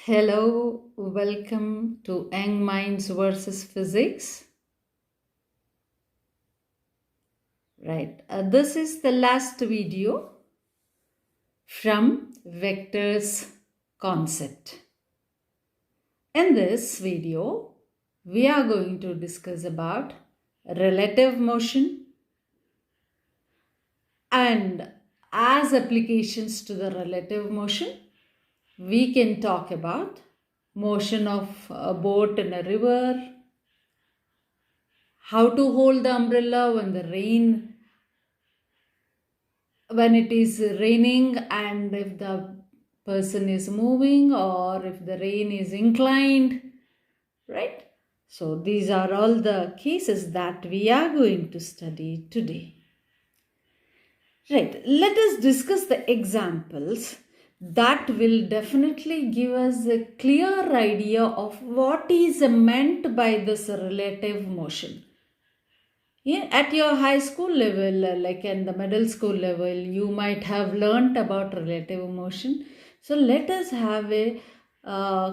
Hello, welcome to Young Minds versus Physics. Right, this is the last video from vectors concept. In this video, we are going to discuss about relative motion and as applications to the relative motion, we can talk about motion of a boat in a river, how to hold the umbrella when it is raining and if the person is moving or if the rain is inclined, right? So these are all the cases that we are going to study today. Right, let us discuss the examples that will definitely give us a clear idea of what is meant by this relative motion. At your high school level, like in the middle school level, you might have learnt about relative motion. So let us have a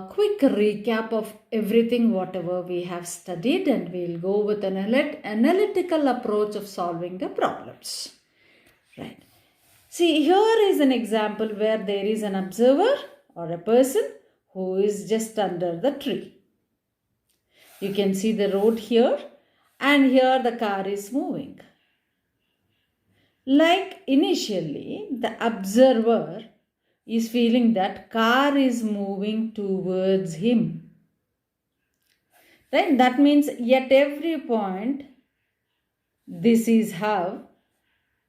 quick recap of everything whatever we have studied, and we'll go with an analytical approach of solving the problems. Right. See, here is an example where there is an observer or a person who is just under the tree. You can see the road here, and here the car is moving. Like initially, the observer is feeling that car is moving towards him. Right? That means at every point, this is how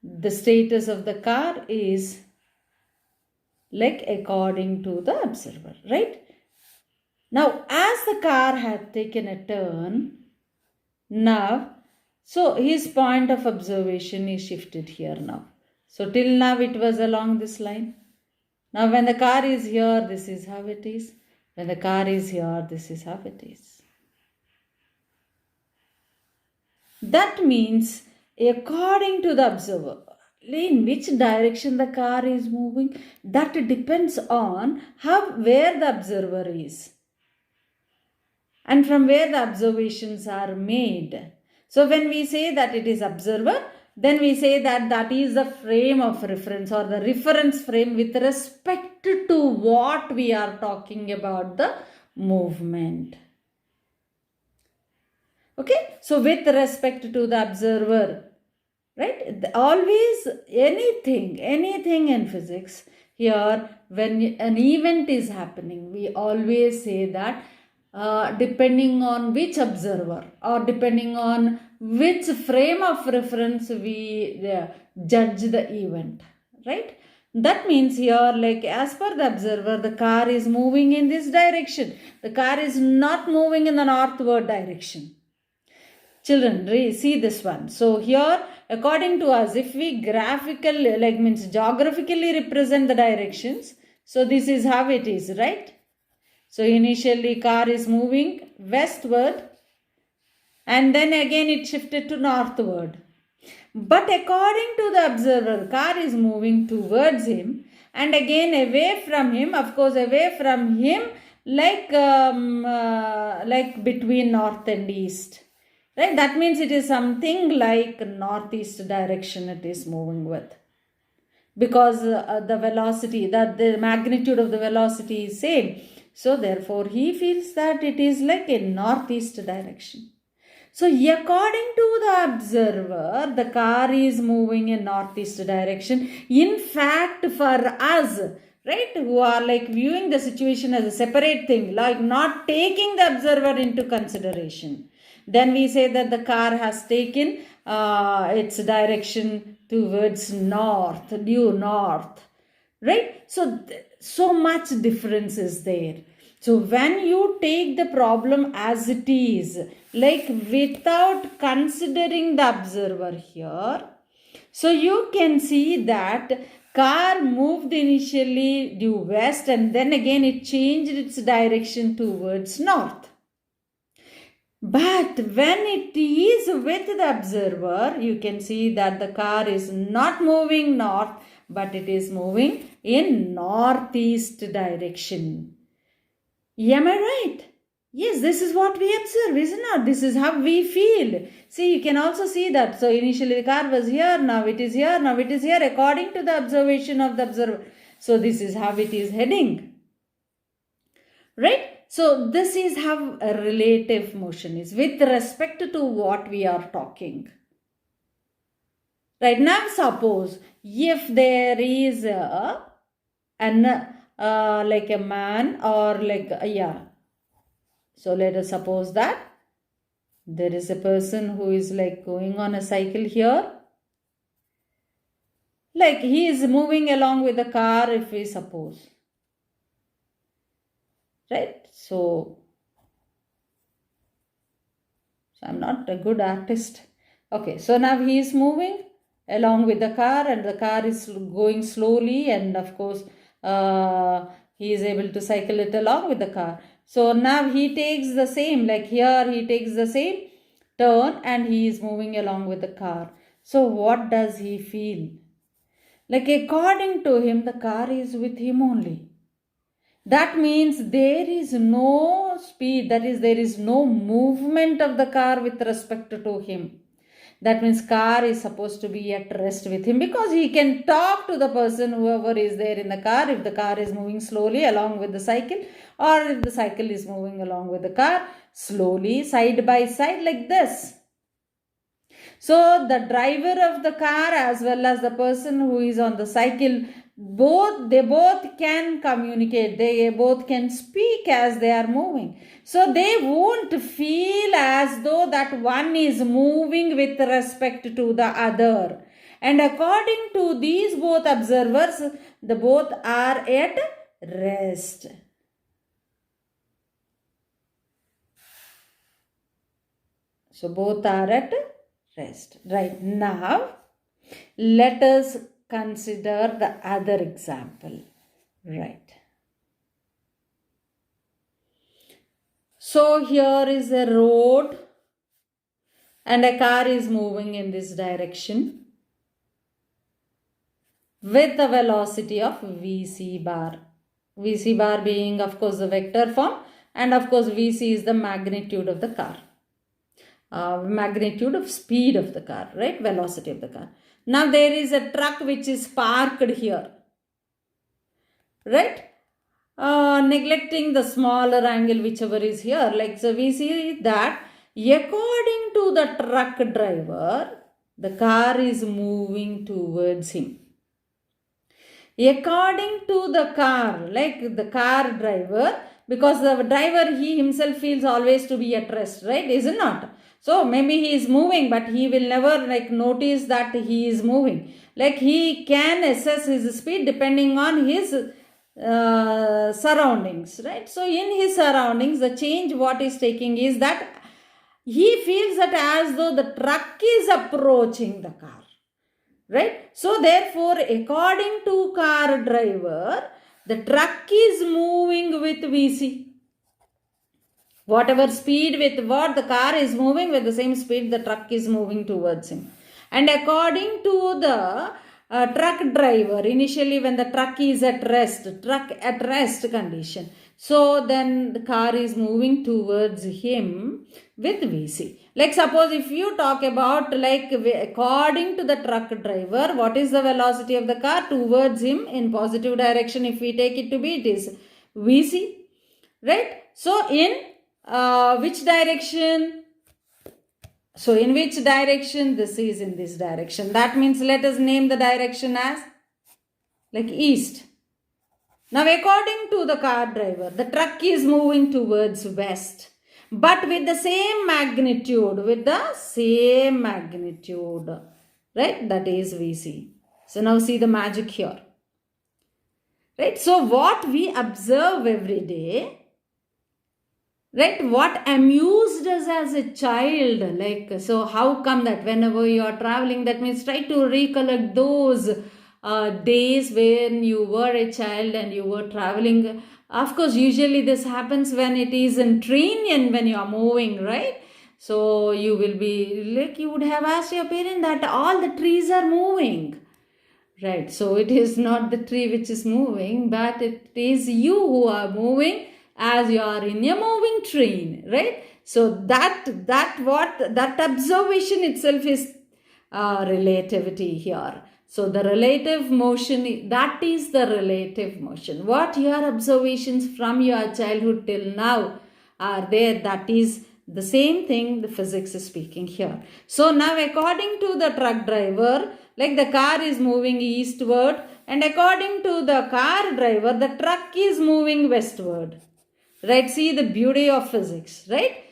the status of the car is like according to the observer, right? Now, as the car had taken a turn, so his point of observation is shifted here now. So till now it was along this line. Now when the car is here, this is how it is. When the car is here, this is how it is. That means according to the observer, in which direction the car is moving, that depends on where the observer is and from where the observations are made. So when we say that it is observer, then we say that that is the frame of reference or the reference frame with respect to what we are talking about, the movement. Okay, so with respect to the observer, right? Always anything in physics, here when an event is happening, we always say that depending on which observer or depending on which frame of reference we judge the event, right? That means here, like as per the observer, the car is moving in this direction. The car is not moving in the northward direction. Children, see this one. So here, according to us, if we geographically represent the directions, so this is how it is, right? So initially car is moving westward and then again it shifted to northward. But according to the observer, car is moving towards him and again away from him, of course away from him like between north and east. Right? That means it is something like northeast direction it is moving with. Because the velocity, the magnitude of the velocity is same. So therefore he feels that it is like a northeast direction. So according to the observer, the car is moving in northeast direction. In fact, for us, right, who are like viewing the situation as a separate thing, like not taking the observer into consideration, then we say that the car has taken its direction towards north, due north, right? So much difference is there. So when you take the problem as it is, like without considering the observer here, so you can see that car moved initially due west and then again it changed its direction towards north. But when it is with the observer, you can see that the car is not moving north, but it is moving in northeast direction. Am I right? Yes, this is what we observe, is it not? This is how we feel. See, you can also see that. So initially the car was here, now it is here, now it is here, according to the observation of the observer. So this is how it is heading. Right? So this is how a relative motion is with respect to what we are talking. Right, now suppose if there is like a man or like so let us suppose that there is a person who is like going on a cycle here, like he is moving along with the car, if we suppose, right? So I'm not a good artist. Okay, so now he is moving along with the car and the car is going slowly, and of course he is able to cycle it along with the car. So now he takes the same, like here he takes the same turn and he is moving along with the car. So what does he feel? Like according to him, the car is with him only. That means there is no speed, that is, there is no movement of the car with respect to him. That means car is supposed to be at rest with him, because he can talk to the person, whoever is there in the car, if the car is moving slowly along with the cycle, or if the cycle is moving along with the car slowly, side by side, like this. So the driver of the car as well as the person who is on the cycle, they both can communicate, they both can speak as they are moving. So they won't feel as though that one is moving with respect to the other. And according to these both observers, the both are at rest. So both are at rest. Right, now let us consider the other example. Right. So here is a road and a car is moving in this direction with the velocity of Vc bar. Vc bar being of course the vector form, and of course Vc is the magnitude of the car. Magnitude of speed of the car, right? Velocity of the car. Now there is a truck which is parked here, right? Neglecting the smaller angle whichever is here, like so we see that according to the truck driver, the car is moving towards him. According to the car, like the car driver, because the driver, he himself feels always to be at rest, right? Is it not? So maybe he is moving, but he will never like notice that he is moving. Like he can assess his speed depending on his surroundings, right? So in his surroundings, the change what is taking is that he feels that as though the truck is approaching the car, right? So therefore, according to car driver, the truck is moving with Vc. Whatever speed with what the car is moving, with the same speed the truck is moving towards him. And according to the truck driver, initially when the truck is at rest condition, so then the car is moving towards him with Vc. Like suppose if you talk about like according to the truck driver, what is the velocity of the car towards him in positive direction, if we take it to be, it is Vc, right? So in which direction? So in which direction? This is in this direction. That means let us name the direction as like east. Now according to the car driver, the truck is moving towards west, but with the same magnitude, right? That is Vc. So now see the magic here, right? So what we observe every day, right, what amused us as a child, like, so how come that whenever you are traveling, that means try to recollect those days when you were a child and you were traveling. Of course, usually this happens when it is in train and when you are moving, right? So you will be like, you would have asked your parent that all the trees are moving, right? So it is not the tree which is moving, but it is you who are moving as you are in a moving train, right? So that observation itself is relativity here. So the relative motion, that is the relative motion. What your observations from your childhood till now are there, that is the same thing the physics is speaking here. So now according to the truck driver, like the car is moving eastward, and according to the car driver, the truck is moving westward. Right? See the beauty of physics, right?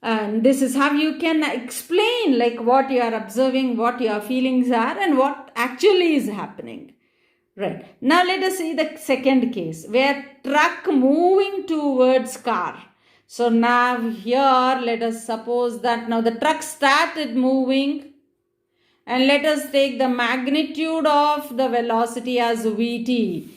And this is how you can explain like what you are observing, what your feelings are, and what actually is happening. Right. Now let us see the second case where truck moving towards car. So now here let us suppose that now the truck started moving, and let us take the magnitude of the velocity as Vt,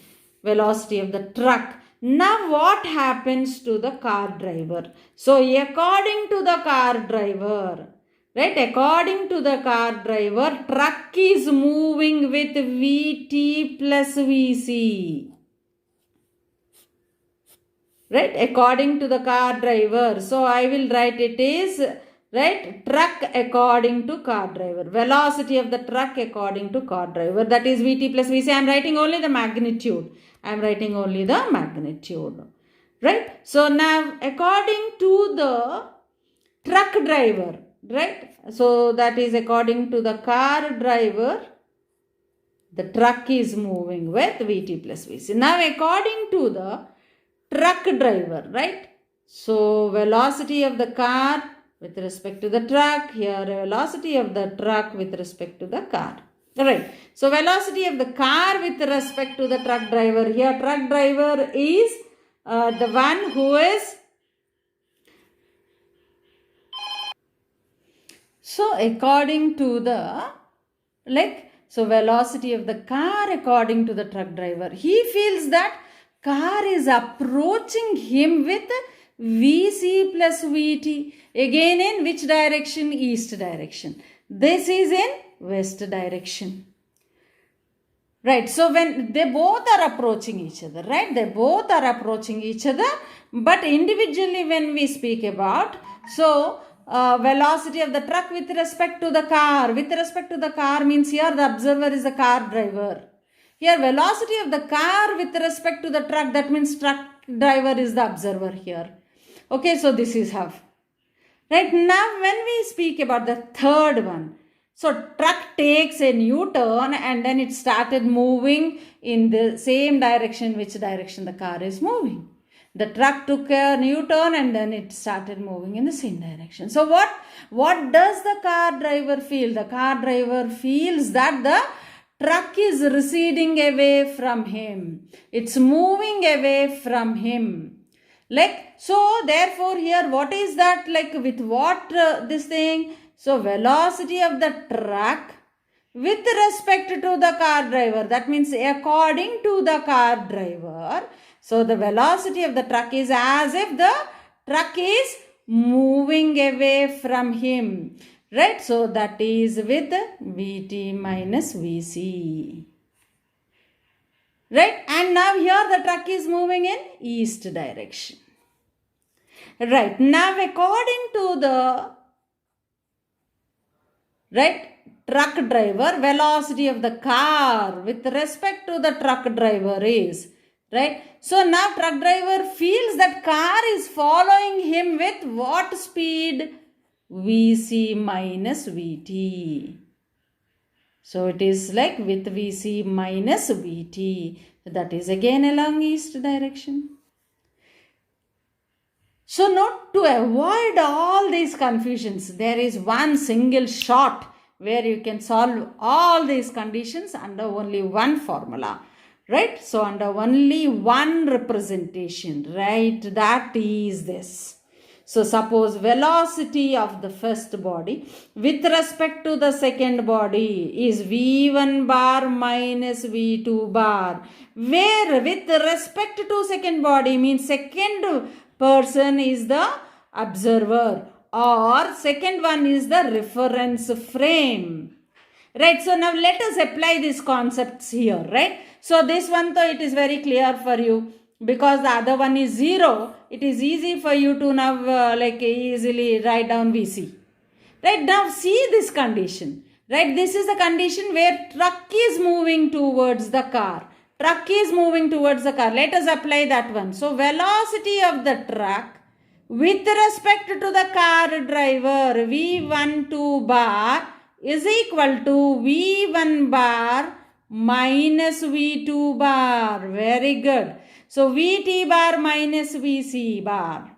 velocity of the truck. Now what happens to the car driver? So according to the car driver, right, according to the car driver, truck is moving with Vt plus Vc. Right, according to the car driver. So I will write it is, right, truck according to car driver. Velocity of the truck according to car driver. That is Vt plus Vc. I am writing only the magnitude. I am writing only the magnitude. Right. So now according to the truck driver. Right. So that is according to the car driver, the truck is moving with Vt plus Vc. Now according to the truck driver, right? So velocity of the car with respect to the truck, here velocity of the truck with respect to the car. Alright, so velocity of the car with respect to the truck driver. Here truck driver is the one who is, so according to the, like, so velocity of the car according to the truck driver. He feels that car is approaching him with Vc plus Vt. Again in which direction? East direction. This is in west direction. Right. So when they both are approaching each other, right? They both are approaching each other. But individually when we speak about, so velocity of the truck with respect to the car. With respect to the car means here the observer is the car driver. Here velocity of the car with respect to the truck, that means truck driver is the observer here. Okay, so this is how. Right, now when we speak about the third one, so truck takes a U-turn and then it started moving in the same direction which direction the car is moving. The truck took a U-turn and then it started moving in the same direction. So what does the car driver feel? The car driver feels that the truck is receding away from him. It's moving away from him. Like, so therefore here what is that, like with what this thing? So velocity of the truck with respect to the car driver. That means according to the car driver. So the velocity of the truck is as if the truck is moving away from him. Right, so that is with Vt minus Vc. Right, and now here the truck is moving in east direction. Right, now according to the, right, truck driver, velocity of the car with respect to the truck driver is, right. So now truck driver feels that car is following him with what speed? Vc minus Vt. So it is like with Vc minus Vt. That is again along east direction. So not to avoid all these confusions, there is one single shot where you can solve all these conditions under only one formula. Right? So under only one representation. Right? That is this. So suppose velocity of the first body with respect to the second body is V1 bar minus V2 bar. Where with respect to second body means second person is the observer or second one is the reference frame. Right. So now let us apply these concepts here. Right. So this one though it is very clear for you. because the other one is 0, it is easy for you to now easily write down VC. Right, now see this condition. Right, this is the condition where truck is moving towards the car. Truck is moving towards the car. Let us apply that one. So velocity of the truck with respect to the car driver V12 bar is equal to V1 bar minus V2 bar. Very good. So VT bar minus VC bar.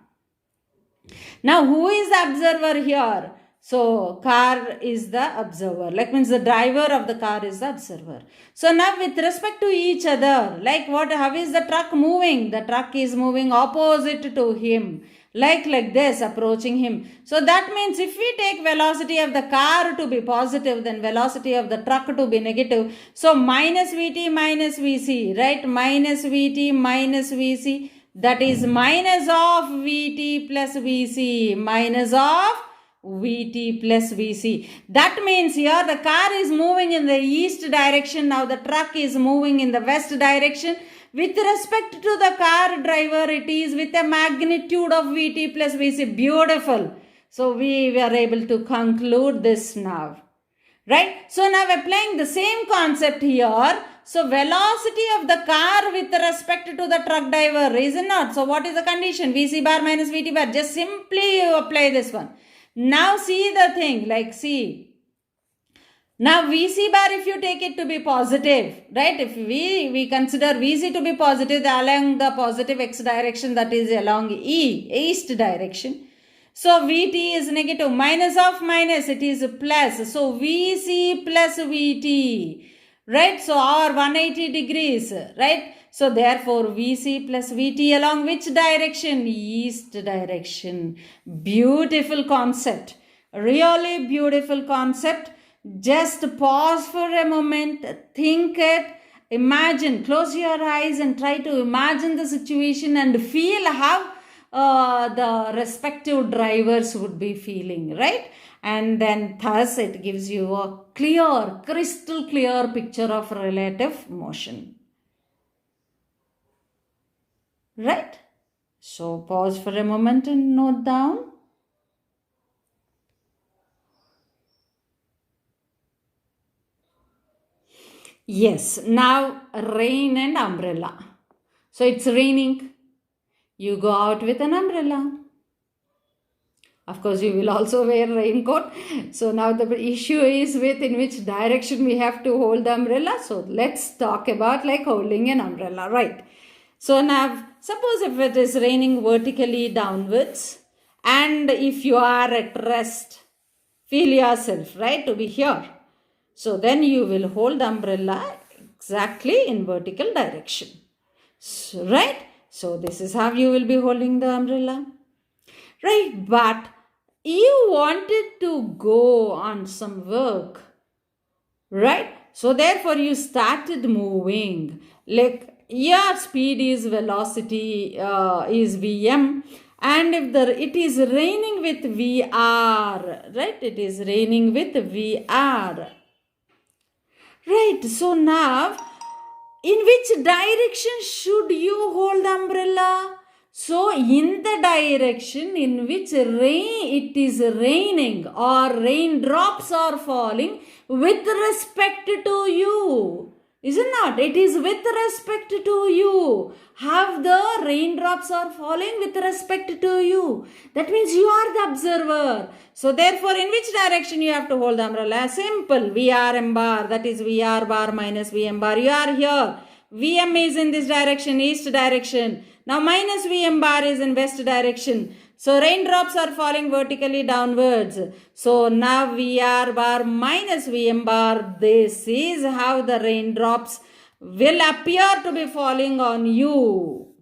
Now who is the observer here? So car is the observer, means the driver of the car is the observer. So now with respect to each other, how is the truck moving? The truck is moving opposite to him, like this, approaching him. So that means if we take velocity of the car to be positive, then velocity of the truck to be negative. So minus VT minus VC, right? Minus VT minus VC, that is minus of VT plus VC, minus of VT plus VC. That means here the car is moving in the east direction. Now the truck is moving in the west direction. With respect to the car driver, it is with a magnitude of VT plus VC. Beautiful. So we were able to conclude this now. Right? So now applying the same concept here. So velocity of the car with respect to the truck driver, is it not? So what is the condition? VC bar minus VT bar. Just simply you apply this one. Now see the thing, see. Now VC bar, if you take it to be positive, right? If we consider VC to be positive along the positive x direction, that is along east direction. So VT is negative. Minus of minus, it is plus. So VC plus VT, right? So or 180 degrees, right? So therefore VC plus VT along which direction? East direction. Beautiful concept. Really beautiful concept. Just pause for a moment. Think it. Imagine. Close your eyes and try to imagine the situation and feel how the respective drivers would be feeling, right? And then thus it gives you a clear, crystal clear picture of relative motion. Right? So pause for a moment and note down. Yes, now rain and umbrella. So it's raining. You go out with an umbrella. Of course, you will also wear raincoat. So now the issue is with in which direction we have to hold the umbrella. So let's talk about holding an umbrella, right? So now, suppose if it is raining vertically downwards and if you are at rest, feel yourself, right, to be here. So then you will hold the umbrella exactly in vertical direction, so, right? So this is how you will be holding the umbrella, right? But you wanted to go on some work, right? So therefore you started moving, your speed is velocity is Vm, and if it is raining with Vr, right? It is raining with Vr. Right, so now in which direction should you hold the umbrella? So in the direction in which it is raining or raindrops are falling with respect to you. Is it not? It is with respect to you. How the raindrops are falling with respect to you. That means you are the observer. So therefore, in which direction you have to hold the umbrella? Simple. Vrm bar. That is Vr bar minus Vm bar. You are here. Vm is in this direction, east direction. Now minus Vm bar is in west direction. So raindrops are falling vertically downwards. So now Vr bar minus Vm bar. This is how the raindrops will appear to be falling on you.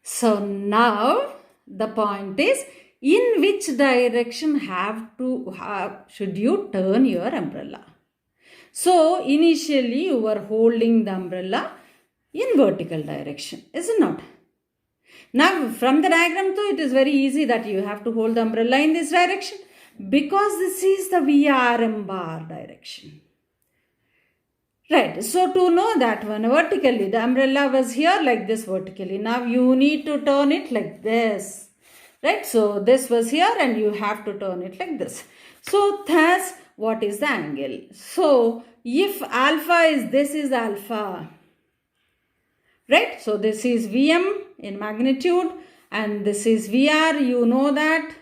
So now the point is, in which direction should you turn your umbrella? So initially you were holding the umbrella in vertical direction, is it not? Now from the diagram too, it is very easy that you have to hold the umbrella in this direction because this is the Vrm bar direction. Right, so to know that one vertically, the umbrella was here like this vertically. Now you need to turn it like this. Right, so this was here and you have to turn it like this. So thus, what is the angle? So if alpha is, this is alpha. Right, so this is Vm in magnitude and this is Vr, you know that.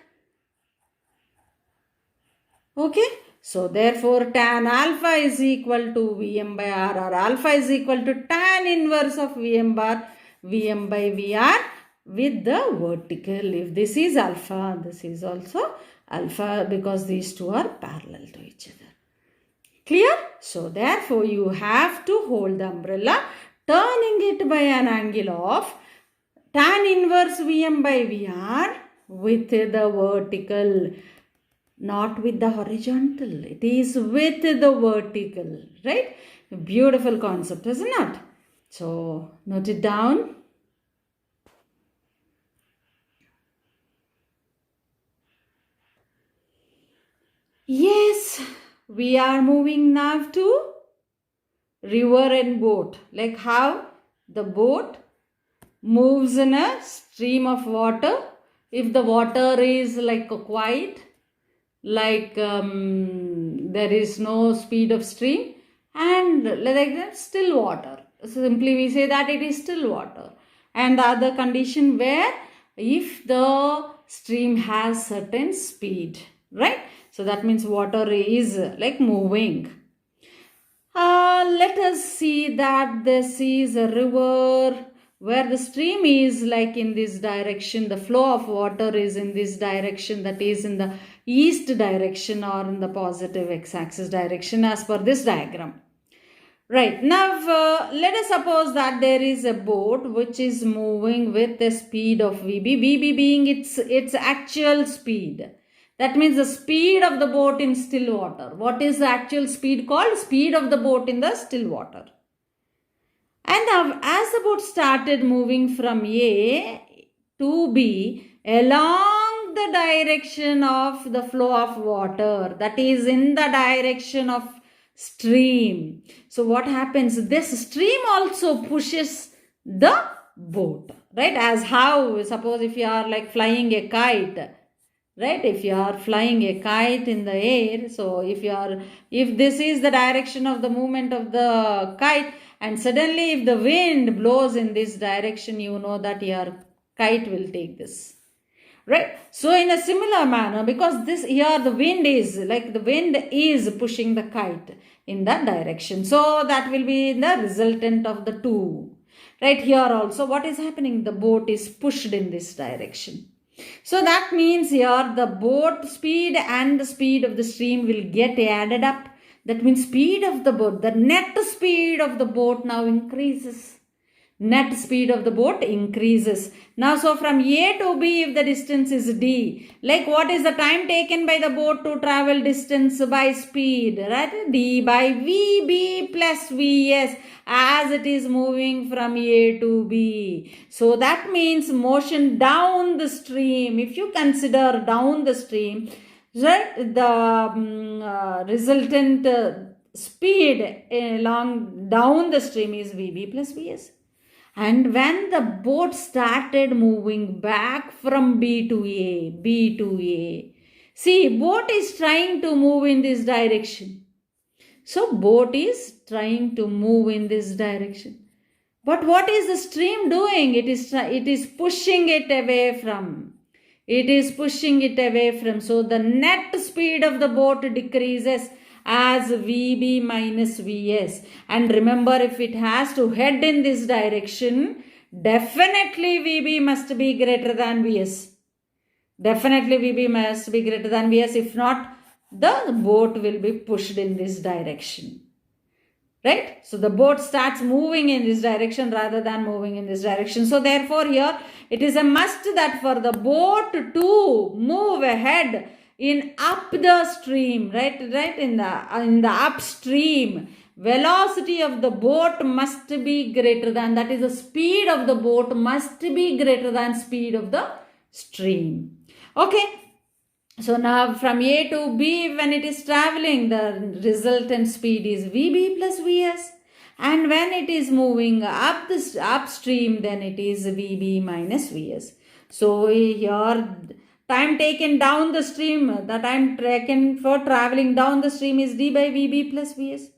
Okay, so therefore tan alpha is equal to Vm by R, or alpha is equal to tan inverse of Vm bar, Vm by Vr with the vertical. If this is alpha, this is also alpha because these two are parallel to each other. Clear? So therefore you have to hold the umbrella, turning it by an angle of tan inverse Vm by Vr with the vertical. Not with the horizontal, it is with the vertical, right? Beautiful concept, isn't it? So, note it down. Yes, we are moving now to river and boat. Like how the boat moves in a stream of water. If the water is like quiet, like there is no speed of stream, and like that still water, simply we say that it is still water. And the other condition where if the stream has certain speed, right? So that means water is like moving. Let us see that this is a river where the stream is like in this direction, the flow of water is in this direction, that is in the east direction or in the positive x-axis direction as per this diagram. Right, now let us suppose that there is a boat which is moving with the speed of Vb, Vb being its actual speed. That means the speed of the boat in still water. What is the actual speed called? Speed of the boat in the still water. And now as the boat started moving from A to B along the direction of the flow of water, that is in the direction of stream. So what happens? This stream also pushes the boat, right? As how, suppose if you are like flying a kite, right? If you are flying a kite in the air, so if this is the direction of the movement of the kite, and suddenly if the wind blows in this direction, you know that your kite will take this, right? So in a similar manner, because this here the wind is pushing the kite in that direction, so that will be the resultant of the two, right? Here also what is happening? The boat is pushed in this direction. So that means here the boat speed and the speed of the stream will get added up. That means speed of the boat, the net speed of the boat now increases. Net speed of the boat increases. Now, so from A to B, if the distance is D, like what is the time taken by the boat to travel distance by speed, right? D by VB plus VS as it is moving from A to B. So that means motion down the stream. If you consider down the stream, right, the resultant speed along down the stream is VB plus VS. And when the boat started moving back from B to A, see, boat is trying to move in this direction. So, boat is trying to move in this direction. But what is the stream doing? It is pushing it away from. It is pushing it away from. So, the net speed of the boat decreases as VB minus VS. And remember, if it has to head in this direction, definitely VB must be greater than VS. Definitely VB must be greater than VS. If not, the boat will be pushed in this direction. Right? So the boat starts moving in this direction rather than moving in this direction. So therefore here it is a must that for the boat to move ahead in up the stream, right in the upstream, velocity of the boat must be greater than, that is the speed of the boat must be greater than speed of the stream. Okay, so now from A to B, when it is traveling, the resultant speed is VB plus VS. And when it is moving up this upstream, then it is VB minus Vs. So here time taken down the stream, the time taken for traveling down the stream is d by Vb plus Vs.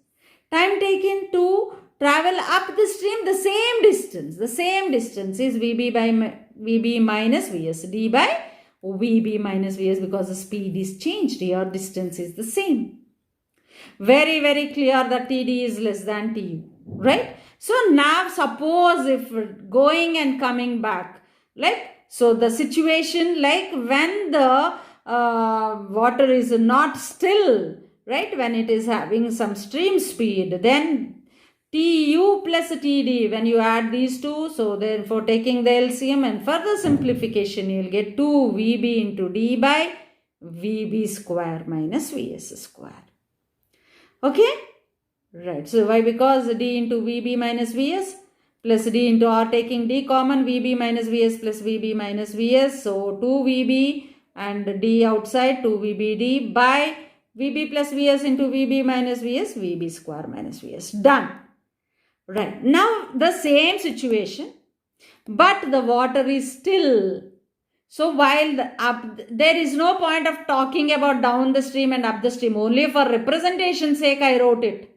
Time taken to travel up the stream, the same distance is Vb by Vb minus Vs, d by Vb minus Vs, because the speed is changed here, distance is the same. Very, very clear that TD is less than TU, right? So now suppose if going and coming back, like, so the situation like when the water is not still, right, when it is having some stream speed, then TU plus TD, when you add these two, so therefore taking the LCM and further simplification, you will get 2 VB into D by VB square minus Vs square. Okay? Right. So why? Because D into VB minus Vs plus D into R, taking D common, VB minus Vs plus VB minus Vs. So 2 VB and D outside, 2 VBD by VB plus Vs into VB minus Vs, VB square minus Vs. Done. Right. Now the same situation, but the water is still. So while there is no point of talking about down the stream and up the stream. Only for representation's sake I wrote it.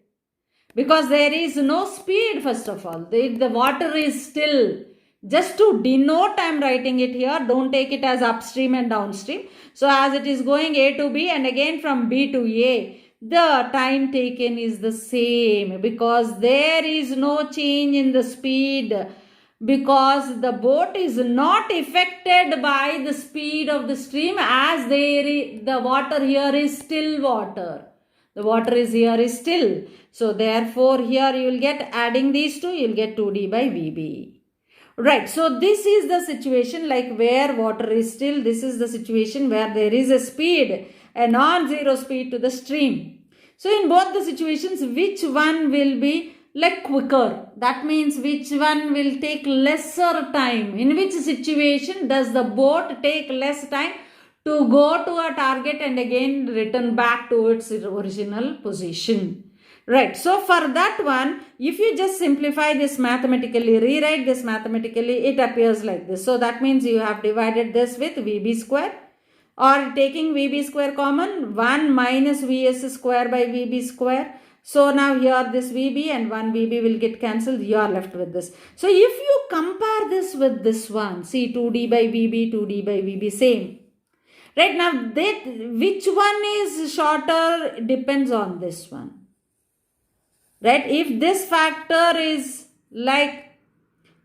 Because there is no speed, first of all. The water is still. Just to denote, I am writing it here. Don't take it as upstream and downstream. So as it is going A to B and again from B to A, the time taken is the same. Because there is no change in the speed. Because the boat is not affected by the speed of the stream, as the water here is still water. The water is here is still. So therefore here you will get, adding these two, you will get 2D by VB. Right. So this is the situation like where water is still. This is the situation where there is a speed, a non-zero speed to the stream. So in both the situations, which one will be like quicker? That means which one will take lesser time? In which situation does the boat take less time to go to a target and again return back to its original position? Right. So for that one, if you just simplify this mathematically, rewrite this mathematically, it appears like this. So that means you have divided this with VB square, or taking VB square common, 1 minus Vs square by VB square. So now here this VB and 1 VB will get cancelled. You are left with this. So if you compare this with this one, see 2D by VB, 2D by VB, same. Right. Now which one is shorter depends on this one. Right. If this factor is like,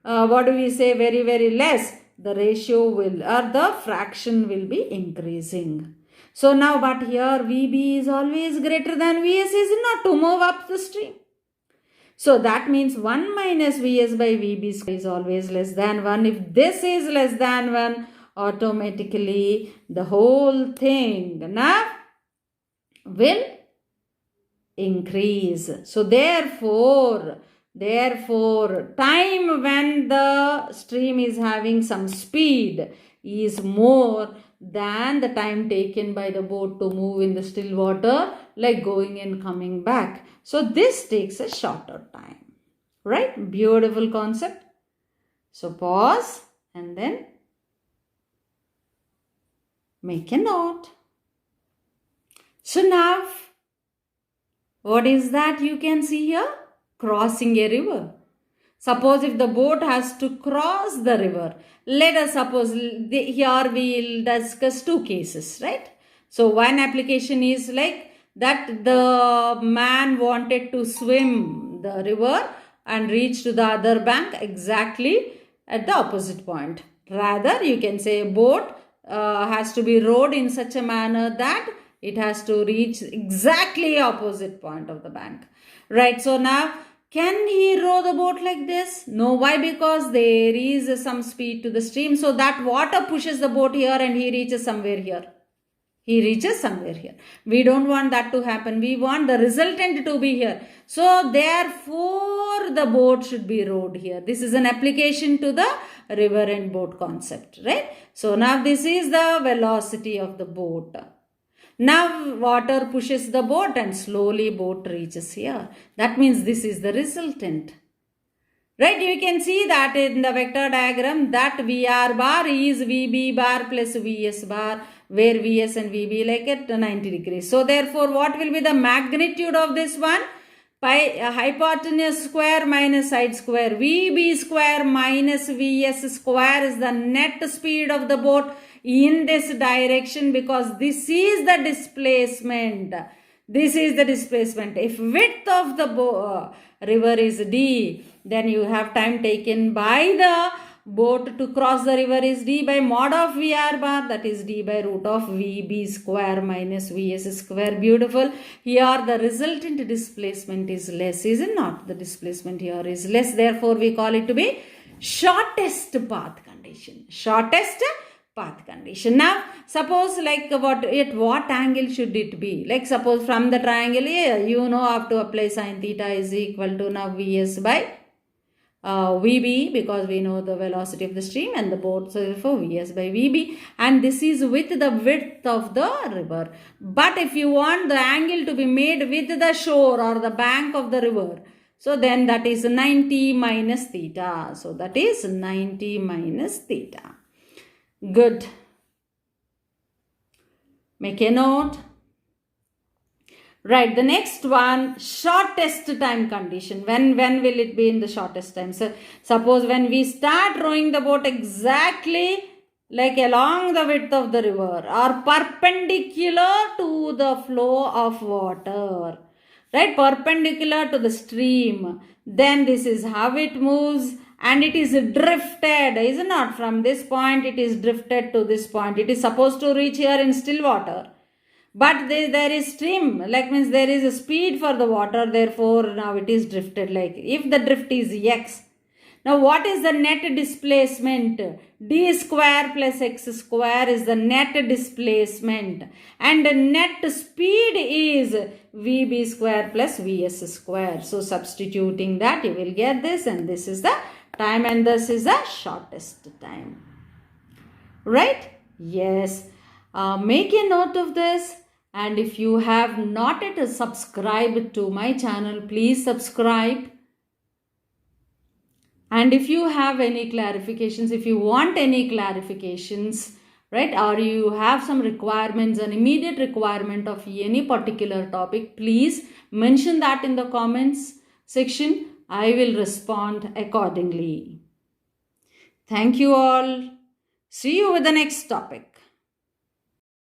what do we say, very, very less, the ratio will, or the fraction will be increasing. So now, but here VB is always greater than Vs, is not, to move up the stream. So that means 1 minus Vs by VB is always less than 1. If this is less than 1, automatically the whole thing now will increase. So therefore, time when the stream is having some speed is more than the time taken by the boat to move in the still water, like going and coming back. So this takes a shorter time. Right? Beautiful concept. So pause and then make a note. So now, what is that you can see here? Crossing a river. Suppose if the boat has to cross the river, let us suppose here we will discuss two cases, right? So one application is like that the man wanted to swim the river and reach to the other bank exactly at the opposite point. Rather, you can say a boat has to be rowed in such a manner that it has to reach exactly opposite point of the bank. Right. So now, can he row the boat like this? No. Why? Because there is some speed to the stream. So that water pushes the boat here and he reaches somewhere here. We don't want that to happen. We want the resultant to be here. So therefore, the boat should be rowed here. This is an application to the river and boat concept, right? So now this is the velocity of the boat. Now water pushes the boat and slowly boat reaches here. That means this is the resultant. Right, you can see that in the vector diagram that VR bar is VB bar plus VS bar, where VS and VB like at 90 degrees. So therefore, what will be the magnitude of this one? Hypotenuse square minus side square. VB square minus VS square is the net speed of the boat in this direction, because this is the displacement. This is the displacement. If width of the river is D, then you have time taken by the boat to cross the river is D by mod of VR bar, that is D by root of VB square minus VS square. Beautiful. Here the resultant displacement is less, is it not? The displacement here is less. Therefore, we call it to be shortest path condition. Shortest path condition. Now, suppose like at what angle should it be? Like suppose from the triangle here, you know, have to apply sin theta is equal to now Vs by VB, because we know the velocity of the stream and the boat, so therefore Vs by VB, and this is with the width of the river. But if you want the angle to be made with the shore or the bank of the river, so then that is 90 minus theta. So that is 90 minus theta. Good. Make a note. Right, the next one, shortest time condition. When will it be in the shortest time? So, suppose when we start rowing the boat exactly like along the width of the river or perpendicular to the flow of water, right, perpendicular to the stream, then this is how it moves, and it is drifted, is it not? From this point, it is drifted to this point. It is supposed to reach here in still water. But there is stream, like means there is a speed for the water, therefore now it is drifted like, if the drift is x. Now what is the net displacement? D square plus x square is the net displacement, and the net speed is VB square plus VS square. So substituting that, you will get this, and this is the time, and this is the shortest time. Right? Yes. Make a note of this. And if you have not yet subscribed to my channel, please subscribe. And if you have any clarifications, if you want any clarifications, right, or you have some requirements, an immediate requirement of any particular topic, please mention that in the comments section. I will respond accordingly. Thank you all. See you with the next topic.